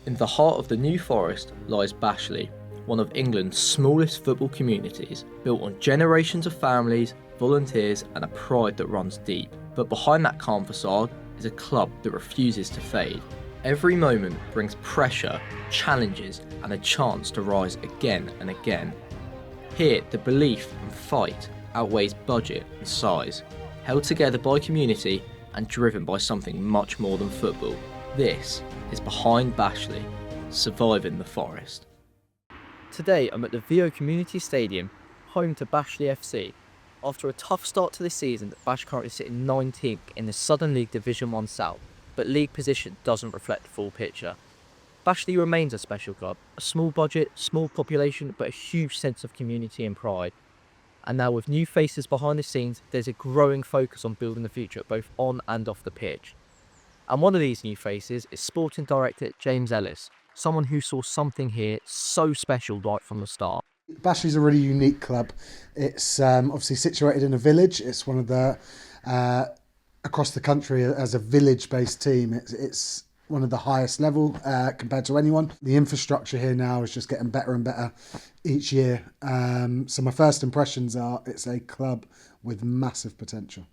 In the heart of the New Forest lies Bashley, one of England's smallest football communities, built on generations of families, volunteers and a pride that runs deep. But behind that calm facade is a club that refuses to fade. Every moment brings pressure, challenges and a chance to rise again and again. Here, the belief and fight outweighs budget and size, held together by community and driven by something much more than football. This is Behind Bashley, Surviving the Forest. Today I'm at the VO Community Stadium, home to Bashley FC. After a tough start to this season, Bash currently sitting 19th in the Southern League Division 1 South, but league position doesn't reflect the full picture. Bashley remains a special club, a small budget, small population, but a huge sense of community and pride. And now with new faces behind the scenes, there's a growing focus on building the future both on and off the pitch. And one of these new faces is Sporting Director James Ellis, someone who saw something here so special right from the start. Bashley's a really unique club. It's obviously situated in a village. It's one of the, across the country as a village-based team, it's one of the highest level compared to anyone. The infrastructure here now is just getting better and better each year. So my first impressions are it's a club with massive potential.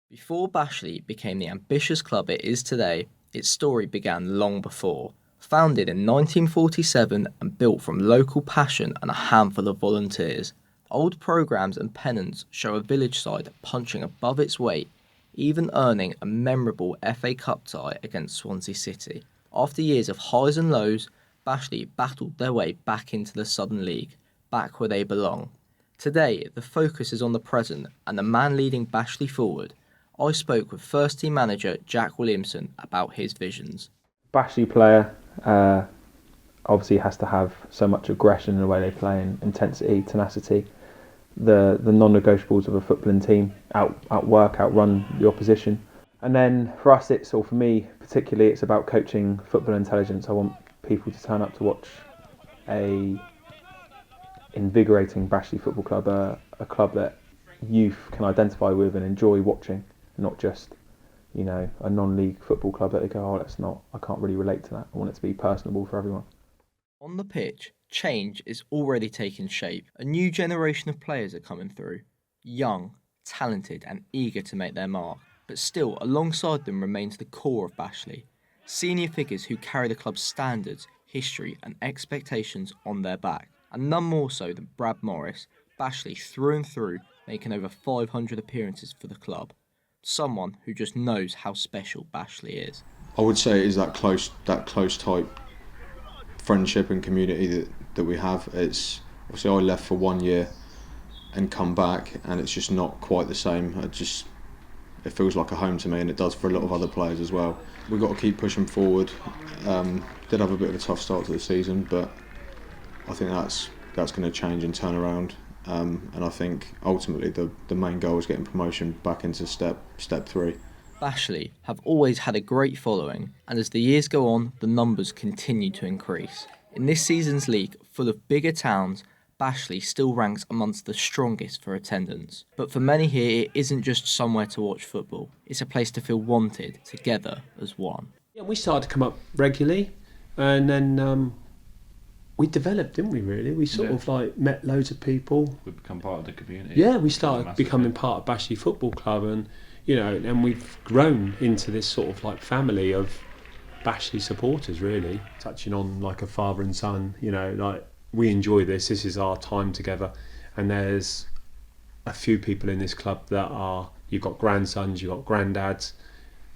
Before Bashley became the ambitious club it is today, its story began long before. Founded in 1947 and built from local passion and a handful of volunteers, old programmes and pennants show a village side punching above its weight, even earning a memorable FA Cup tie against Swansea City. After years of highs and lows, Bashley battled their way back into the Southern League, back where they belong. Today, the focus is on the present and the man leading Bashley forward. I spoke with first team manager Jack Williamson about his visions. Bashley player obviously has to have so much aggression in the way they play and intensity, tenacity. The non-negotiables of a footballing team, outrun the opposition. And then for us, or for me particularly, it's about coaching football intelligence. I want people to turn up to watch a invigorating Bashley Football Club, a club that youth can identify with and enjoy watching, not just, a non-league football club that they go, I can't really relate to that. I want it to be personable for everyone. On the pitch, change is already taking shape. A new generation of players are coming through. Young, talented and eager to make their mark. But still, alongside them remains the core of Bashley. Senior figures who carry the club's standards, history and expectations on their back. And none more so than Brad Morris, Bashley through and through, making over 500 appearances for the club. Someone who just knows how special Bashley is. I would say it is that close type friendship and community that we have. It's obviously I left for 1 year and come back, and it's just not quite the same. It feels like a home to me, and it does for a lot of other players as well. We've got to keep pushing forward. Did have a bit of a tough start to the season, but I think that's going to change and turn around. And I think ultimately the main goal is getting promotion back into step 3. Bashley have always had a great following, and as the years go on, the numbers continue to increase. In this season's league, full of bigger towns, Bashley still ranks amongst the strongest for attendance. But for many here, it isn't just somewhere to watch football. It's a place to feel wanted, together as one. Yeah, we started to come up regularly, and then we developed, didn't we, really? We sort of met loads of people. We become part of the community. Yeah, we started becoming part of Bashley Football Club, and and we've grown into this sort of family of Bashley supporters, really. Touching on like a father and son, we enjoy this is our time together, and there's a few people in this club that you've got grandsons, you've got granddads,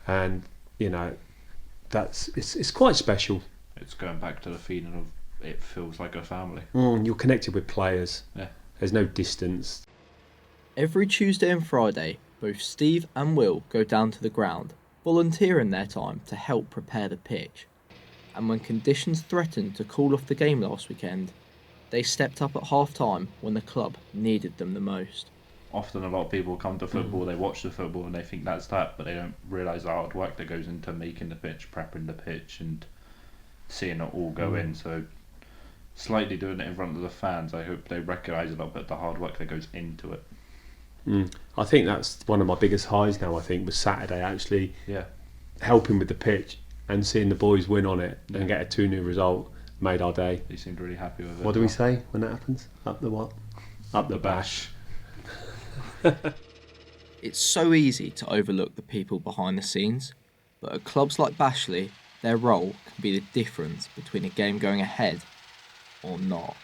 and it's quite special. It's going back to the feeling of it feels like a family. You're connected with players. Yeah. There's no distance. Every Tuesday and Friday, both Steve and Will go down to the ground, volunteering their time to help prepare the pitch. And when conditions threatened to call off the game last weekend, they stepped up at half-time when the club needed them the most. Often a lot of people come to football, they watch the football and they think that's that, but they don't realise the hard work that goes into making the pitch, prepping the pitch and seeing it all go in. So slightly doing it in front of the fans, I hope they recognise a little bit the hard work that goes into it. I think that's one of my biggest highs now, was Saturday actually Yeah. helping with the pitch and seeing the boys win on it and get a 2-0 result made our day. They seemed really happy with it. What do we say when that happens? Up the what? Up the bash. It's so easy to overlook the people behind the scenes, but at clubs like Bashley, their role can be the difference between a game going ahead or not.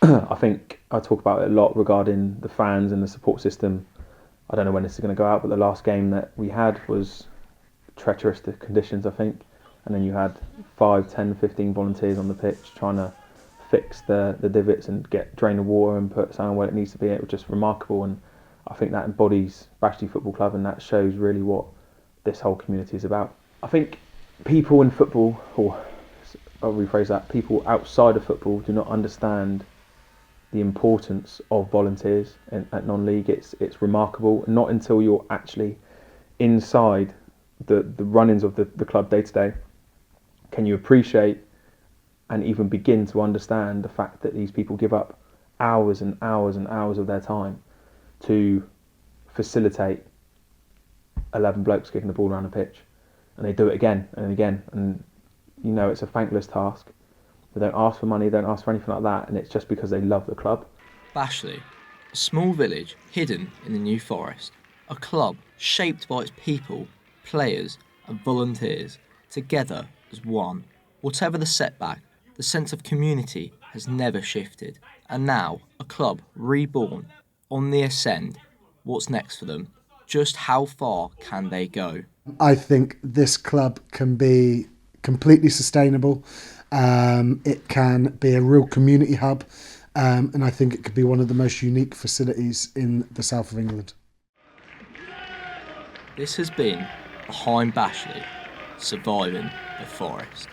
I think I talk about it a lot regarding the fans and the support system. I don't know when this is going to go out, but the last game that we had was treacherous to conditions, I think. And then you had 5, 10, 15 volunteers on the pitch trying to fix the divots and drain the water and put something where it needs to be. It was just remarkable, and I think that embodies Bashley Football Club, and that shows really what this whole community is about. I think people in football, or I'll rephrase that, people outside of football do not understand the importance of volunteers at non-league. It's remarkable. Not until you're actually inside the run-ins of the club day to day can you appreciate and even begin to understand the fact that these people give up hours and hours and hours of their time to facilitate 11 blokes kicking the ball around the pitch, and they do it again and again, and you know it's a thankless task. They don't ask for money, they don't ask for anything like that, and it's just because they love the club. Bashley, a small village hidden in the New Forest, a club shaped by its people, players and volunteers, together as one. Whatever the setback, the sense of community has never shifted, and now a club reborn, on the ascend. What's next for them? Just how far can they go? I think this club can be completely sustainable. It can be a real community hub, and I think it could be one of the most unique facilities in the south of England. This has been Behind Bashley, Surviving the Forest.